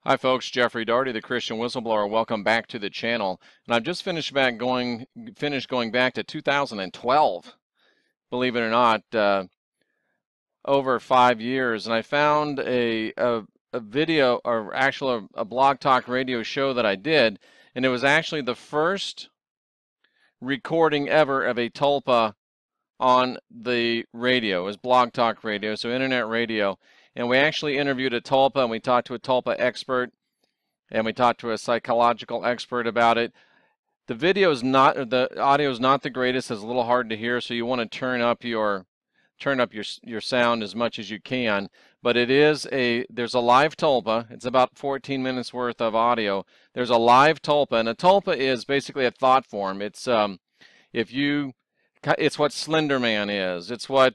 Hi folks, Jeffrey Daugherty, the Christian Whistleblower. Welcome back to the channel. And I've just finished going back to 2012, believe it or not, over 5 years, and I found a video, or actually a blog talk radio show that I did, and it was actually the first recording ever of a tulpa on the radio. It was blog talk radio, so internet radio. And we actually interviewed a tulpa, and we talked to a tulpa expert, and we talked to a psychological expert about it. The audio is not the greatest. It's a little hard to hear, so you want to turn up your sound as much as you can. But there's a live tulpa. It's about 14 minutes worth of audio. There's a live tulpa, and a tulpa is basically a thought form. It's what Slender Man is. It's what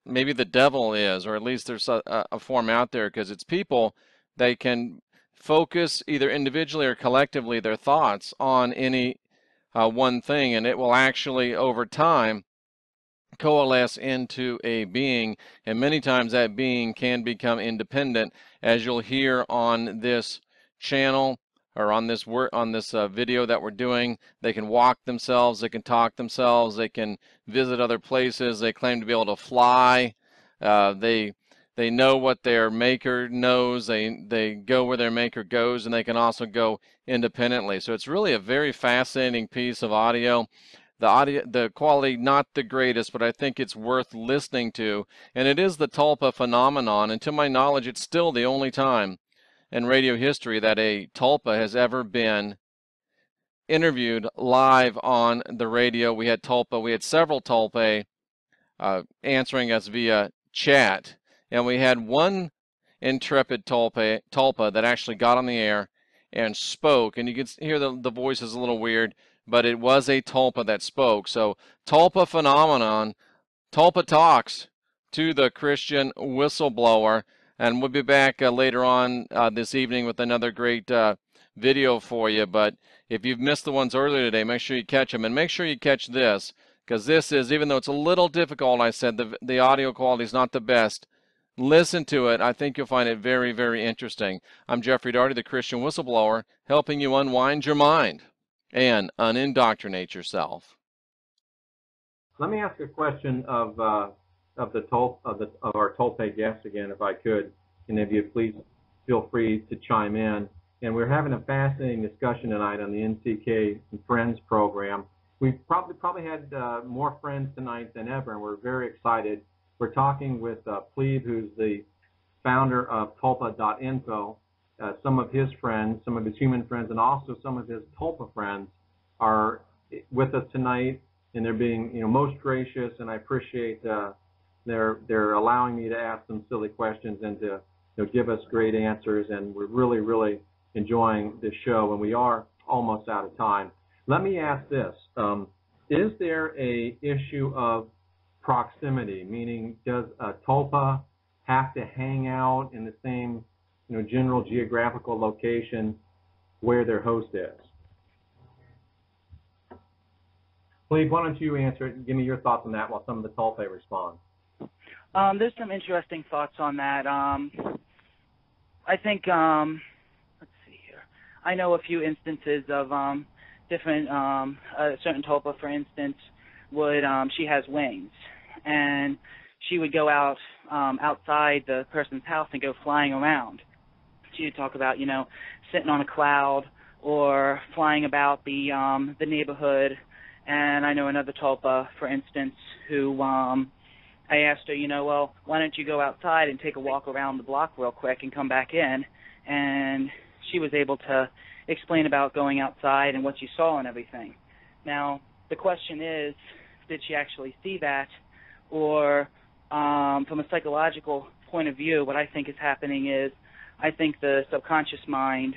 maybe the devil is, or at least there's a form out there, because it's people they can focus either individually or collectively their thoughts on any one thing, and it will actually over time coalesce into a being, and many times that being can become independent, as you'll hear on this channel or on this video that we're doing. They can walk themselves, they can talk themselves, they can visit other places, they claim to be able to fly, they know what their maker knows, they go where their maker goes, and they can also go independently. So it's really a very fascinating piece of audio. The quality not the greatest, but I think it's worth listening to, and it is the tulpa phenomenon, and to my knowledge it's still the only time in radio history that a tulpa has ever been interviewed live on the radio. We had several tulpa answering us via chat, and we had one intrepid tulpa that actually got on the air and spoke, and you can hear the voice is a little weird, but it was a tulpa that spoke. So tulpa phenomenon, tulpa talks to the Christian Whistleblower, and we'll be back later on this evening with another great video for you. But if you've missed the ones earlier today, make sure you catch them, and make sure you catch this, because this is, even though it's a little difficult, I said the audio quality is not the best. Listen to it. I think you'll find it very, very interesting. I'm Jeffrey Daugherty, the Christian Whistleblower, helping you unwind your mind and unindoctrinate yourself. Let me ask a question of our tulpa guest again, if I could, and if you please feel free to chime in. And we're having a fascinating discussion tonight on the NCK and Friends program. We've probably had more friends tonight than ever, and we're very excited. We're talking with Plebe, who's the founder of Tulpa.info. Some of his friends, some of his human friends, and also some of his tulpa friends are with us tonight, and they're being, most gracious, and I appreciate they're allowing me to ask them silly questions and to give us great answers, and we're really, really enjoying this show, and we are almost out of time. Let me ask this: is there a issue of proximity? Meaning, does a tulpa have to hang out in the same, general geographical location where their host is? Please, why don't you answer it and give me your thoughts on that while some of the tulpa respond? There's some interesting thoughts on that. I think, let's see here. I know a few instances of different, a certain tulpa, for instance, she has wings, and she would go out outside the person's house and go flying around. She would talk about, sitting on a cloud or flying about the neighborhood. And I know another tulpa, for instance, who I asked her, well, why don't you go outside and take a walk around the block real quick and come back in? And she was able to explain about going outside and what she saw and everything. Now, the question is, did she actually see that? Or from a psychological point of view, what I think is happening is, I think the subconscious mind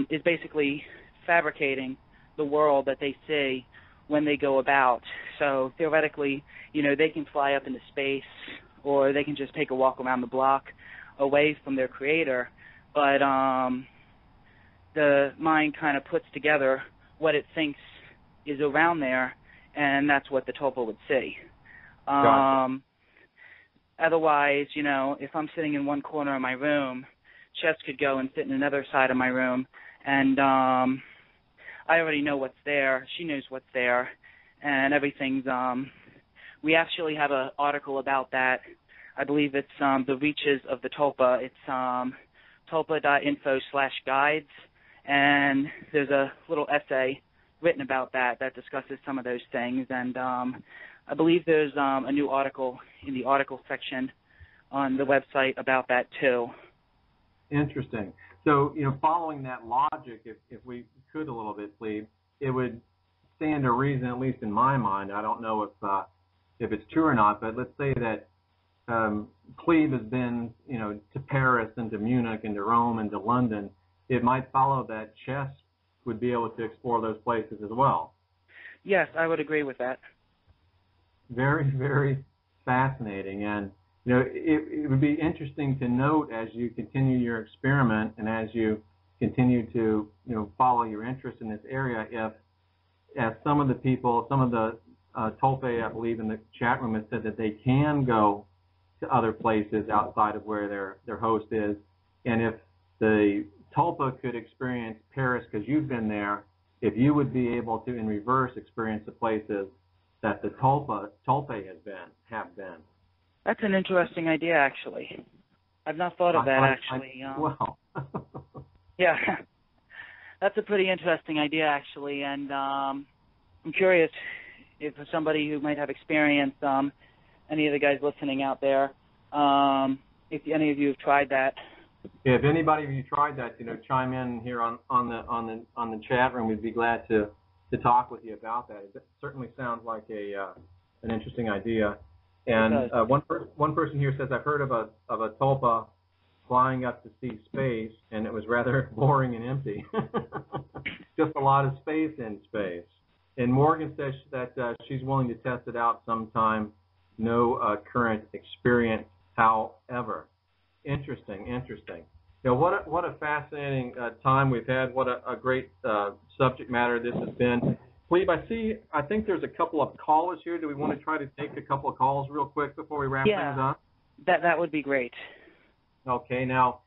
is basically fabricating the world that they see when they go about. So theoretically, they can fly up into space, or they can just take a walk around the block away from their creator, but the mind kind of puts together what it thinks is around there, and that's what the tulpa would see. Gotcha. Otherwise, if I'm sitting in one corner of my room chest could go and sit in another side of my room, and I already know what's there. She knows what's there, and everything's. We actually have an article about that. I believe it's the reaches of the Tulpa. It's tulpa.info/guides, and there's a little essay written about that discusses some of those things. And I believe there's a new article in the article section on the website about that too. Interesting. So, following that logic, if we could a little bit, please, it would stand to reason, at least in my mind. I don't know if it's true or not, but let's say that Cleve has been, to Paris and to Munich and to Rome and to London. It might follow that Chess would be able to explore those places as well. Yes, I would agree with that. Very, very fascinating. And, it would be interesting to note as you continue your experiment and as you continue to, follow your interest in this area, if as some of the people, some of the Tulpa, I believe, in the chat room have said that they can go to other places outside of where their host is. And if the Tulpa could experience Paris because you've been there, if you would be able to, in reverse, experience the places that the Tulpa have been. That's an interesting idea, actually. I've not thought of that, actually. Well. Yeah, that's a pretty interesting idea, actually, and I'm curious if somebody who might have experience, any of the guys listening out there, if any of you have tried that. Yeah, if anybody of you tried that, chime in here on the chat room. We'd be glad to talk with you about that. It certainly sounds like an interesting idea. And one person here says, I've heard of a Tulpa flying up to see space, and it was rather boring and empty. Just a lot of space in space. And Morgan says that she's willing to test it out sometime. No current experience, however. Interesting. What a fascinating time we've had. What a great subject matter this has been. Cleve, I think there's a couple of callers here. Do we want to try to take a couple of calls real quick before we wrap things up? That would be great. Okay. Now,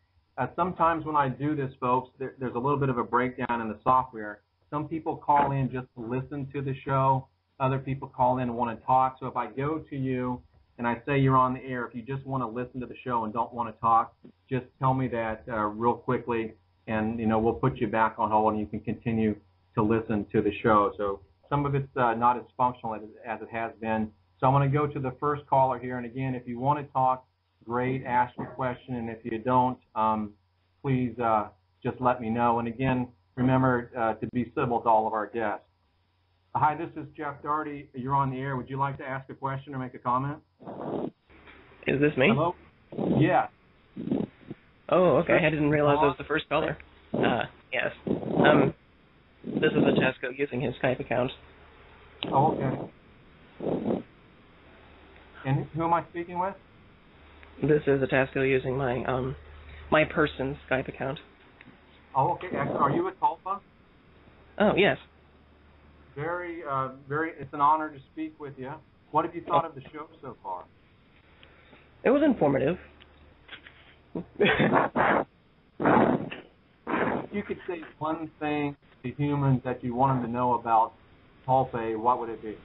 sometimes when I do this, folks, there's a little bit of a breakdown in the software. Some people call in just to listen to the show. Other people call in and want to talk. So if I go to you and I say you're on the air, if you just want to listen to the show and don't want to talk, just tell me that real quickly, and we'll put you back on hold and you can continue to listen to the show. So some of it's not as functional as it has been. So I'm going to go to the first caller here. And again, if you want to talk, great, ask your question. And if you don't, please just let me know. And again, remember to be civil to all of our guests. Hi, this is Jeff Daugherty. You're on the air. Would you like to ask a question or make a comment? Is this me? Hello? Yeah. Oh, okay. I didn't realize I was the first caller. Yes. This is a Tesco using his Skype account. Oh, okay. And who am I speaking with? This is a Tesco using my person's Skype account. Oh, okay. Are you a Tulpa? Oh, yes. Very, it's an honor to speak with you. What have you thought of the show so far? It was informative. You could say one thing to humans that you want them to know about Tulpa, what would it be?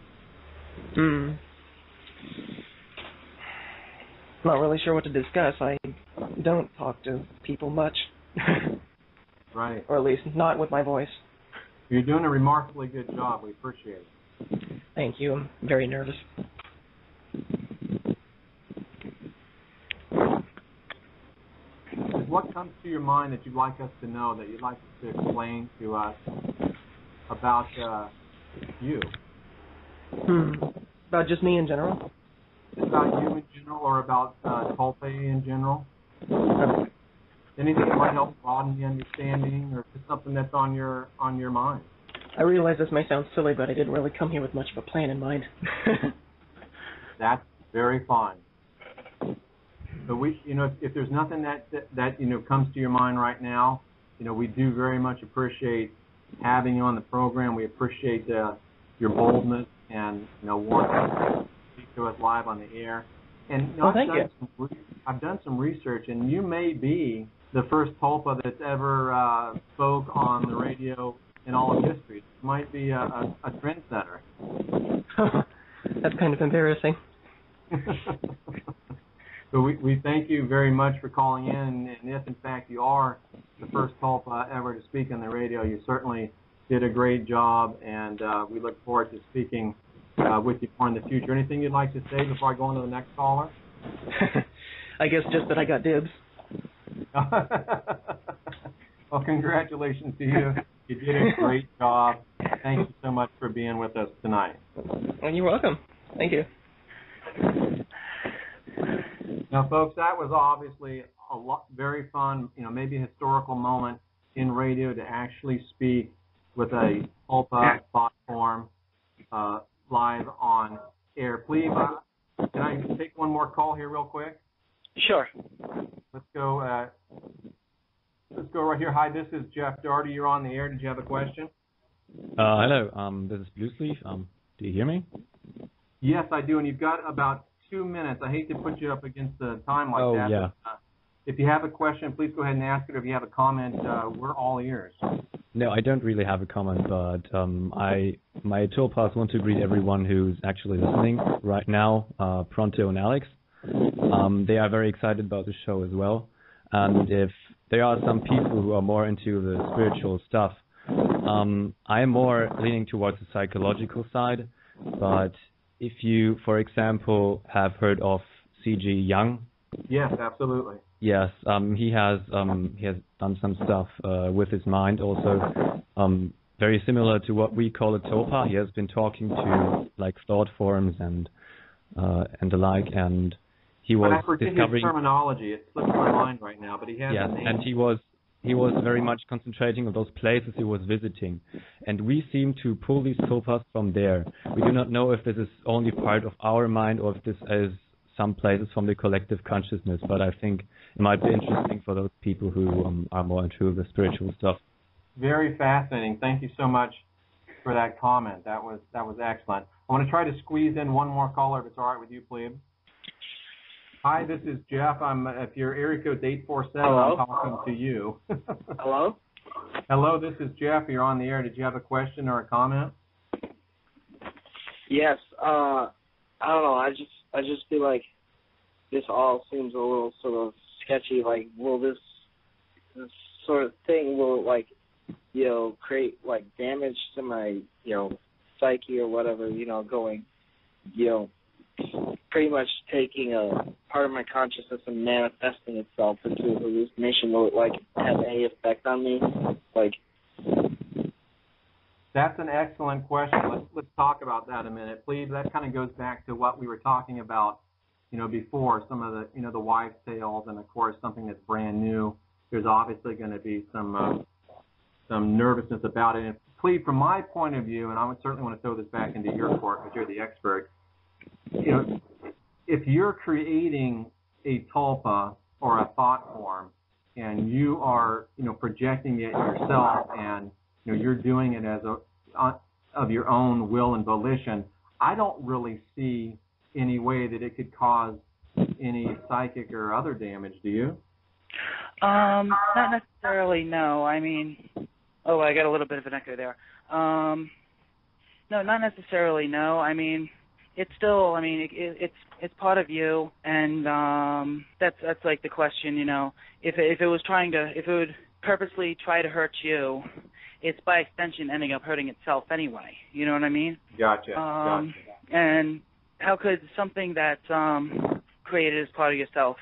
Not really sure what to discuss. I don't talk to people much. Right. Or at least not with my voice. You're doing a remarkably good job. We appreciate it. Thank you. I'm very nervous. What comes to your mind that you'd like us to know, that you'd like to explain to us about you? About just me in general? About you in general, or about Tulpa in general? Anything that might help broaden the understanding, or just something that's on your mind? I realize this may sound silly, but I didn't really come here with much of a plan in mind. That's very fine. But we, if there's nothing that comes to your mind right now, we do very much appreciate having you on the program. We appreciate your boldness and wanting to speak to us live on the air. And thank you. I've done some research, and you may be the first Tulpa that's ever spoke on the radio in all of history. It might be a trendsetter. That's kind of embarrassing. So we thank you very much for calling in, and if in fact you are the first Tulpa ever to speak on the radio, you certainly did a great job, and we look forward to speaking with you more in the future. Anything you'd like to say before I go on to the next caller? I guess just that I got dibs. Well, congratulations to you. You did a great job. Thank you so much for being with us tonight. Well, you're welcome. Thank you. Now, folks, that was obviously very fun, maybe a historical moment in radio to actually speak with a Tulpa Thoughtform live on air. Please, can I take one more call here real quick? Sure. Let's go right here. Hi, this is Jeff Doherty. You're on the air. Did you have a question? Hello. This is Bluesleaf. Do you hear me? Yes, I do. And you've got about 2 minutes. I hate to put you up against the time like that. Yeah. But, if you have a question, please go ahead and ask it. If you have a comment, we're all ears. No, I don't really have a comment, but my Tulpas want to greet everyone who's actually listening right now, Pronto and Alex. They are very excited about the show as well. And if there are some people who are more into the spiritual stuff, I am more leaning towards the psychological side. But if you, for example, have heard of C.G. Jung. Yes, absolutely. Yes, he has done some stuff with his mind also, very similar to what we call a Tulpa. He has been talking to like thought forms and the like, and he was but I forget discovering his terminology. It slips my mind right now, but he has a name. And he was very much concentrating on those places he was visiting, and we seem to pull these Tulpas from there. We do not know if this is only part of our mind or if this is some places from the collective consciousness, but I think it might be interesting for those people who are more into the spiritual stuff. Very fascinating. Thank you so much for that comment. That was excellent. I want to try to squeeze in one more caller, if it's all right with you, please. Hi, this is Jeff. If you're area code 847, Hello? I'm talking to you. Hello? Hello, this is Jeff. You're on the air. Did you have a question or a comment? Yes. I don't know. I just feel like this all seems a little sort of sketchy. Like, will this sort of thing create like damage to my psyche or whatever? Going pretty much taking a part of my consciousness and manifesting itself into a hallucination. Will it have any effect on me? That's an excellent question. Let's talk about that a minute, please. That kind of goes back to what we were talking about, before, some of the, the wives' tales, and of course something that's brand new. There's obviously going to be some nervousness about it. And please, from my point of view, and I would certainly want to throw this back into your court because you're the expert. If you're creating a Tulpa or a thought form, and you are, projecting it yourself, and you're doing it as of your own will and volition, I don't really see any way that it could cause any psychic or other damage. Do you? Not necessarily, no. I mean, I got a little bit of an echo there. No, not necessarily, no. I mean, it's still, it's part of you, and that's like the question, If it would purposely try to hurt you, it's by extension ending up hurting itself anyway. You know what I mean? Gotcha. And how could something that's created as part of yourself,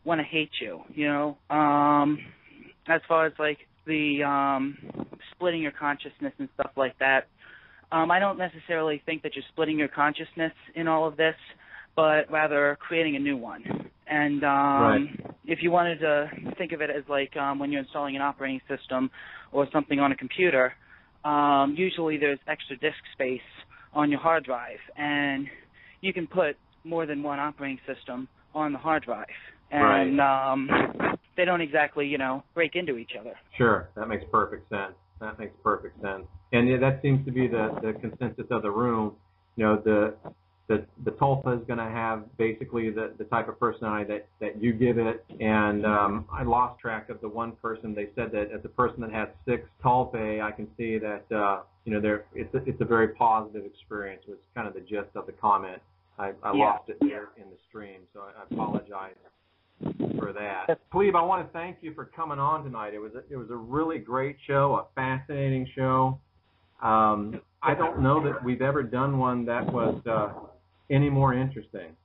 want to hate you? As far as like the splitting your consciousness and stuff like that, I don't necessarily think that you're splitting your consciousness in all of this, but rather creating a new one. And right. If you wanted to think of it as like when you're installing an operating system or something on a computer, usually there's extra disk space on your hard drive, and you can put more than one operating system on the hard drive. And right. They don't exactly, break into each other. Sure, that makes perfect sense. And that seems to be the consensus of the room. The the Tulpa is going to have basically the type of personality that you give it. And I lost track of the one person. They said that as a person that has 6 Tulpa, I can see that it's a very positive experience. Was kind of the gist of the comment. I lost it there in the stream, so I apologize for that. Plebe, I want to thank you for coming on tonight. It was a really great show, a fascinating show. I don't know that we've ever done one that was any more interesting.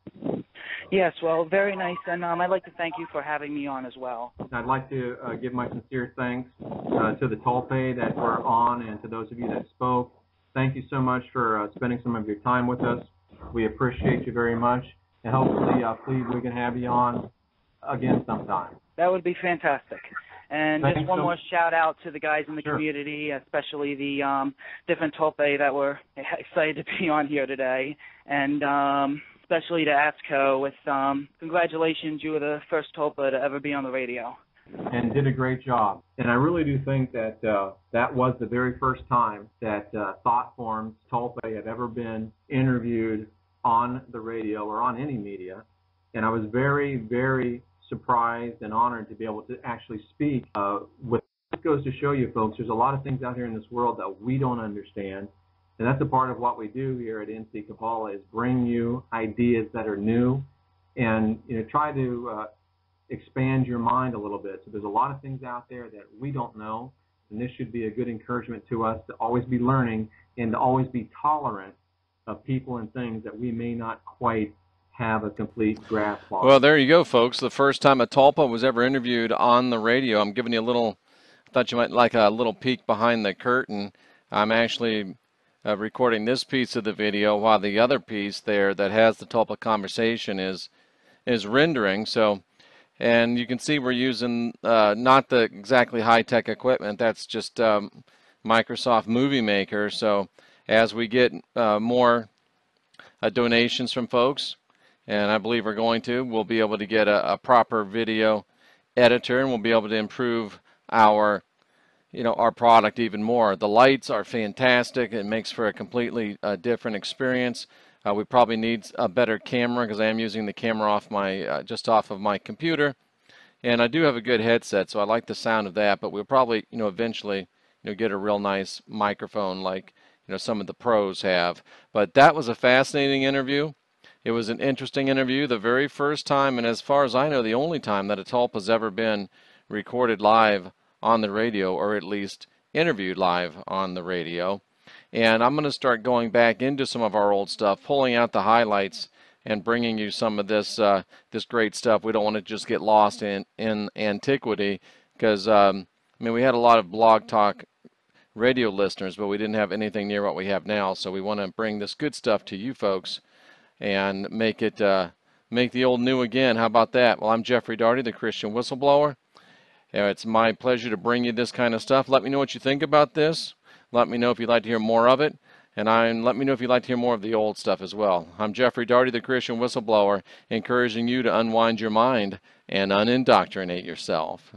Yes, well, very nice, and I'd like to thank you for having me on as well. I'd like to give my sincere thanks to the Tulpa that were on and to those of you that spoke. Thank you so much for spending some of your time with us. We appreciate you very much, and hopefully, Plebe, we can have you on again sometime. That would be fantastic. And Thanks just one more shout out to the guys in the community, especially the different Tulpa that were excited to be on here today, and especially to ASCO with congratulations, you were the first Tulpa to ever be on the radio. And did a great job. And I really do think that that was the very first time that Thoughtform's Tulpa had ever been interviewed on the radio or on any media. And I was very, very surprised and honored to be able to actually speak with. This goes to show you, folks, there's a lot of things out here in this world that we don't understand, and that's a part of what we do here at NC Kabbalah is bring you ideas that are new, and try to expand your mind a little bit. So there's a lot of things out there that we don't know, and this should be a good encouragement to us to always be learning and to always be tolerant of people and things that we may not quite have a complete grasp on. Well, there you go, folks. The first time a Tulpa was ever interviewed on the radio. I'm giving you a little, I thought you might like a little peek behind the curtain. I'm actually recording this piece of the video while the other piece there that has the Tulpa conversation is rendering. So, and you can see we're using not the exactly high-tech equipment. That's just Microsoft Movie Maker. So as we get more donations from folks, and I believe we're going to, we'll be able to get a proper video editor, and we'll be able to improve our our product even more. The lights are fantastic. It makes for a completely different experience. We probably need a better camera because I am using the camera off my just off of my computer, and I do have a good headset, so I like the sound of that. But we'll probably eventually get a real nice microphone like some of the pros have. But that was a fascinating interview. It was an interesting interview, the very first time, and as far as I know, the only time that a Tulpa has ever been recorded live on the radio, or at least interviewed live on the radio. And I'm going to start going back into some of our old stuff, pulling out the highlights and bringing you some of this this great stuff. We don't want to just get lost in antiquity, because we had a lot of Blog Talk radio listeners, but we didn't have anything near what we have now. So we want to bring this good stuff to you folks and make it make the old new again. How about that? Well, I'm Jeffrey Daugherty, the Christian Whistleblower. It's my pleasure to bring you this kind of stuff. Let me know what you think about this. Let me know if you'd like to hear more of it. And let me know if you'd like to hear more of the old stuff as well. I'm Jeffrey Daugherty, the Christian Whistleblower, encouraging you to unwind your mind and unindoctrinate yourself.